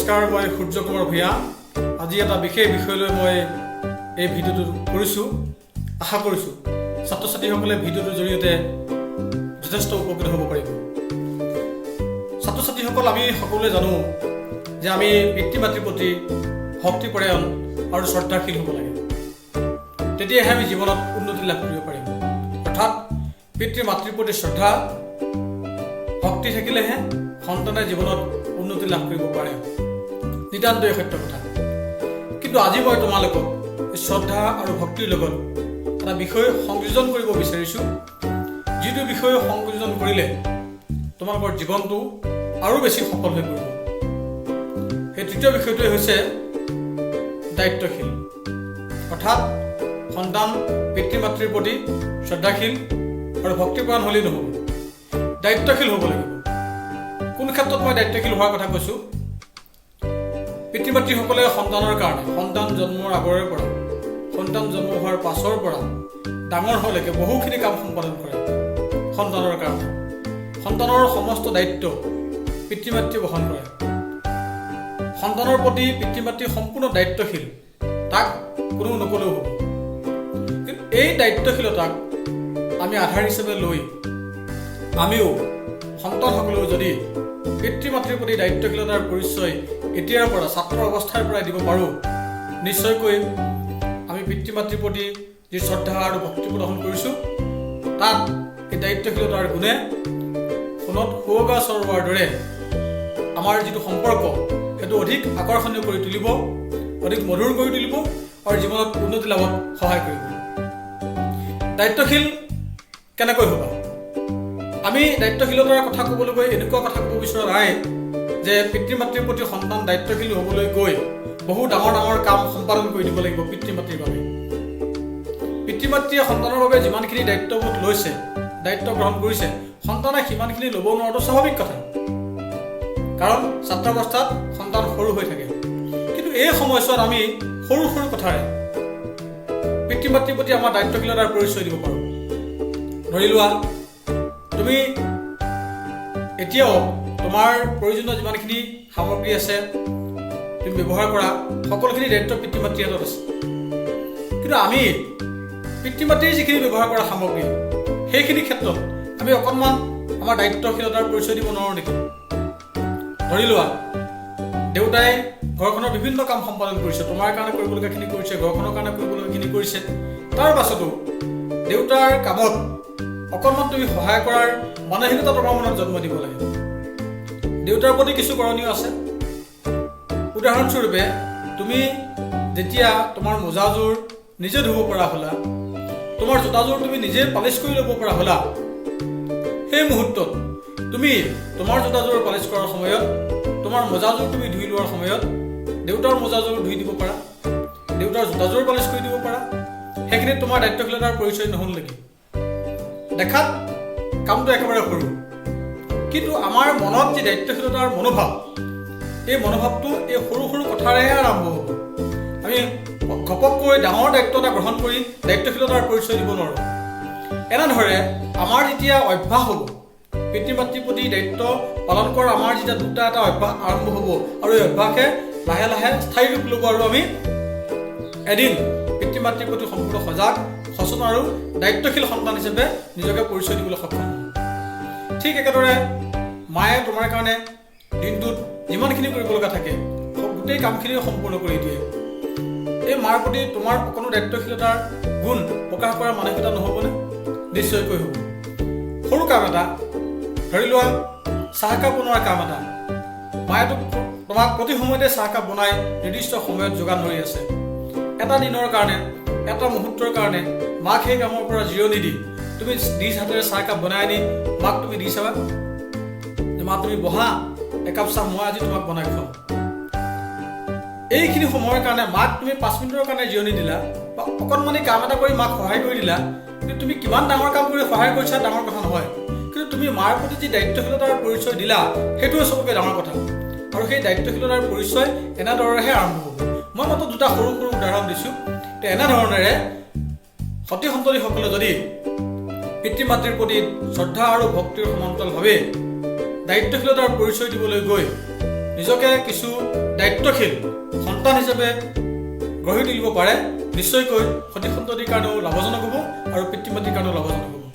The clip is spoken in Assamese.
নমস্কাৰ, মই সূৰ্য কুমাৰ ভূঞা। আজি এটা বিশেষ বিষয় লৈ মই এই ভিডিঅ'টো কৰিছোঁ। আশা কৰিছোঁ ছাত্ৰ ছাত্ৰীসকলে ভিডিঅ'টোৰ জৰিয়তে যথেষ্ট উপকৃত হ'ব পাৰিব। ছাত্ৰ ছাত্ৰীসকল, আমি সকলোৱে জানো যে আমি পিতৃ মাতৃৰ প্ৰতি ভক্তিপৰায়ণ আৰু শ্ৰদ্ধাশীল হ'ব লাগে। তেতিয়াহে আমি জীৱনত উন্নতি লাভ কৰিব পাৰিম। অৰ্থাৎ পিতৃ মাতৃৰ প্ৰতি শ্ৰদ্ধা ভক্তি থাকিলেহে সন্তানে জীৱনত উন্নতি লাভ কৰিব পাৰে। নিতান্তই সত্য কথা। কিন্তু আজি মই তোমালোকক শ্ৰদ্ধা আৰু ভক্তিৰ লগত এটা বিষয় সংযোজন কৰিব বিচাৰিছোঁ, যিটো বিষয় সংযোজন কৰিলে তোমালোকৰ জীৱনটো আৰু বেছি সফল হৈ পৰিব। সেই তৃতীয় বিষয়টোৱে হৈছে দায়িত্বশীল। অৰ্থাৎ সন্তান পিতৃ মাতৃৰ প্ৰতি শ্ৰদ্ধাশীল আৰু ভক্তিপৰায়ণ হ'লেই নহ'ব, দায়িত্বশীল হ'ব লাগিব। কোন ক্ষেত্ৰত মই দায়িত্বশীল হোৱাৰ কথা কৈছোঁ? পিতৃ মাতৃসকলে সন্তানৰ কাৰণে সন্তান জন্মৰ আগৰে পৰা সন্তান জন্ম হোৱাৰ পাছৰ পৰা ডাঙৰ হোৱালৈকে বহুখিনি কাম সম্পাদন কৰে সন্তানৰ কাৰণে। সন্তানৰ সমস্ত দায়িত্ব পিতৃ মাতৃয়ে বহন কৰে। সন্তানৰ প্ৰতি পিতৃ মাতৃ সম্পূৰ্ণ দায়িত্বশীল, তাক কোনো নকলেও হ'ব। কিন্তু এই দায়িত্বশীলতাক আমি আধাৰ হিচাপে লৈ আমিও সন্তানসকলেও যদি পিতৃ মাতৃৰ প্ৰতি দায়িত্বশীলতাৰ পৰিচয় এতিয়াৰ পৰা ছাত্ৰ অৱস্থাৰ পৰাই দিব পাৰোঁ, নিশ্চয়কৈ আমি পিতৃ মাতৃৰ প্ৰতি যি শ্ৰদ্ধা আৰু ভক্তি প্ৰদৰ্শন কৰিছোঁ, তাত এই দায়িত্বশীলতাৰ গুণে সোণত সুৱগা চৰোৱাৰ দৰে আমাৰ যিটো সম্পৰ্ক সেইটো অধিক আকৰ্ষণীয় কৰি তুলিব, অধিক মধুৰ কৰি তুলিব আৰু জীৱনত উন্নতি লাভত সহায় কৰিব। দায়িত্বশীল কেনেকৈ হ'বা? আমি দায়িত্বশীলতাৰ কথা ক'বলৈ গৈ এনেকুৱা কথা ক'ব বিচৰা নাই যে পিতৃ মাতৃৰ প্ৰতি সন্তান দায়িত্বশীল হ'বলৈ গৈ বহু ডাঙৰ ডাঙৰ কাম সম্পাদন কৰি দিব লাগিব পিতৃ মাতৃৰ বাবে। পিতৃ মাতৃয়ে সন্তানৰ বাবে যিমানখিনি দায়িত্ববোধ লৈছে, দায়িত্ব গ্ৰহণ কৰিছে, সন্তানে সিমানখিনি ল'ব নোৱাৰাটো স্বাভাৱিক কথা। কাৰণ ছাত্ৰাৱস্থাত সন্তান সৰু হৈ থাকে। কিন্তু এই সময়ছোৱাত আমি সৰু সৰু কথাৰে পিতৃ মাতৃৰ প্ৰতি আমাৰ দায়িত্বশীলতাৰ পৰিচয় দিব পাৰোঁ। ধৰি লোৱা, তুমি এতিয়াও তোমাৰ প্ৰয়োজনীয় যিমানখিনি সামগ্ৰী আছে তুমি ব্যৱহাৰ কৰা, সকলোখিনি দায়িত্ব পিতৃ মাতৃৰ হাতত আছে। কিন্তু আমি পিতৃ মাতৃৰ যিখিনি ব্যৱহাৰ কৰা সামগ্ৰী, সেইখিনি ক্ষেত্ৰত আমি অকণমান আমাৰ দায়িত্বশীলতাৰ পৰিচয় দিব নোৱাৰোঁ নেকি? ধৰি লোৱা, দেউতাই ঘৰখনৰ বিভিন্ন কাম সম্পাদন কৰিছে, তোমাৰ কাৰণে কৰিবলগীয়াখিনি কৰিছে, ঘৰখনৰ কাৰণে কৰিবলগীয়াখিনি কৰিছে। তাৰ পাছতো দেউতাৰ কামত অকণমান তুমি সহায় কৰাৰ মানসিকতা তোমাৰ মনত জন্ম দিব লাগে। দেউতাৰ প্ৰতি কিছু কৰণীয় আছে। উদাহৰণস্বৰূপে, তুমি যেতিয়া তোমাৰ মোজাযোৰ নিজে ধুব পৰা হ'লা, তোমাৰ জোতাযোৰ তুমি নিজে পালিচ কৰি ল'ব পৰা হ'লা, সেই মুহূৰ্তত তুমি তোমাৰ জোতাযোৰ পালিচ কৰাৰ সময়ত, তোমাৰ মোজাযোৰ তুমি ধুই লোৱাৰ সময়ত দেউতাৰ মোজাযোৰ ধুই দিব পাৰা, দেউতাৰ জোতাযোৰ পালিচ কৰি দিব পাৰা। সেইখিনিত তোমাৰ দায়িত্বশীলতাৰ পৰিচয় নহ'ল নেকি? দেখাত কামটো একেবাৰে সৰু, কিন্তু আমাৰ মনত যি দায়িত্বশীলতাৰ মনোভাৱ, এই মনোভাৱটো এই সৰু সৰু কথাৰেহে আৰম্ভ হ'ব। আমি ঘপককৈ ডাঙৰ দায়িত্ব এটা গ্ৰহণ কৰি দায়িত্বশীলতাৰ পৰিচয় দিব নোৱাৰোঁ। এনেদৰে আমাৰ যেতিয়া অভ্যাস হ'ব, পিতৃ মাতৃৰ প্ৰতি দায়িত্ব পালন কৰাৰ আমাৰ যেতিয়া দুটা এটা অভ্যাস আৰম্ভ হ'ব আৰু এই অভ্যাসে লাহে লাহে স্থায়ী ৰূপ ল'ব আৰু আমি এদিন পিতৃ মাতৃৰ প্ৰতি সম্পূৰ্ণ সজাগ, সচেতন আৰু দায়িত্বশীল সন্তান হিচাপে নিজকে পৰিচয় দিবলৈ সক্ষম হ'ব। ঠিক একেদৰে মায়ে তোমাৰ কাৰণে দিনটোত যিমানখিনি কৰিবলগা থাকে গোটেই কামখিনি সম্পূৰ্ণ কৰি দিয়ে। এই মাৰ প্ৰতি তোমাৰ অকণো দায়িত্বশীলতাৰ গুণ প্ৰকাশ কৰাৰ মানসিকতা নহ'বনে? নিশ্চয়কৈ হ'ব। সৰু কাম এটা, ধৰি লোৱা চাহকাপ বনোৱাৰ কাম এটা, মায়েতো তোমাক প্ৰতি সময়তে চাহকাপ বনাই নিৰ্দিষ্ট সময়ত যোগান ধৰি আছে। এটা দিনৰ কাৰণে, এটা মুহূৰ্তৰ কাৰণে মাক সেই কামৰ পৰা জিৰণি দি তুমি নিজ হাতেৰে চাহকাপ বনাই আনি মাক তুমি দি চাবা যে মা, তুমি বহা, একাপ চাহ মই আজি তোমাক বনাই খুৱাম। এইখিনি সময়ৰ কাৰণে মাক তুমি 5 মিনিটৰ কাৰণে জিৰণি দিলা বা অকণমানি কাম এটা কৰি মাক সহায় কৰি দিলা। কিন্তু তুমি কিমান ডাঙৰ কাম কৰি সহায় কৰিছা ডাঙৰ কথা নহয়, কিন্তু তুমি মাৰ প্ৰতি যি দায়িত্বশীলতাৰ পৰিচয় দিলা সেইটোৱে চবতকৈ ডাঙৰ কথা। আৰু সেই দায়িত্বশীলতাৰ পৰিচয় এনেদৰেহে আৰম্ভ হ'ব। মই মাত্ৰ দুটা সৰু সৰু উদাহৰণ দিছোঁ। এনেধৰণেৰে সতী সন্ততিসকলে যদি পিতৃ মাতৃৰ প্ৰতি শ্ৰদ্ধা আৰু ভক্তিৰ সমান্তৰালভাৱে দায়িত্বশীলতাৰ পৰিচয় দিবলৈ গৈ নিজকে কিছু দায়িত্বশীল সন্তান হিচাপে গঢ়ি তুলিব পাৰে, নিশ্চয়কৈ সতি সন্ততিৰ কাৰণেও লাভজনক হ'ব আৰু পিতৃ মাতৃৰ কাৰণেও লাভজনক হ'ব।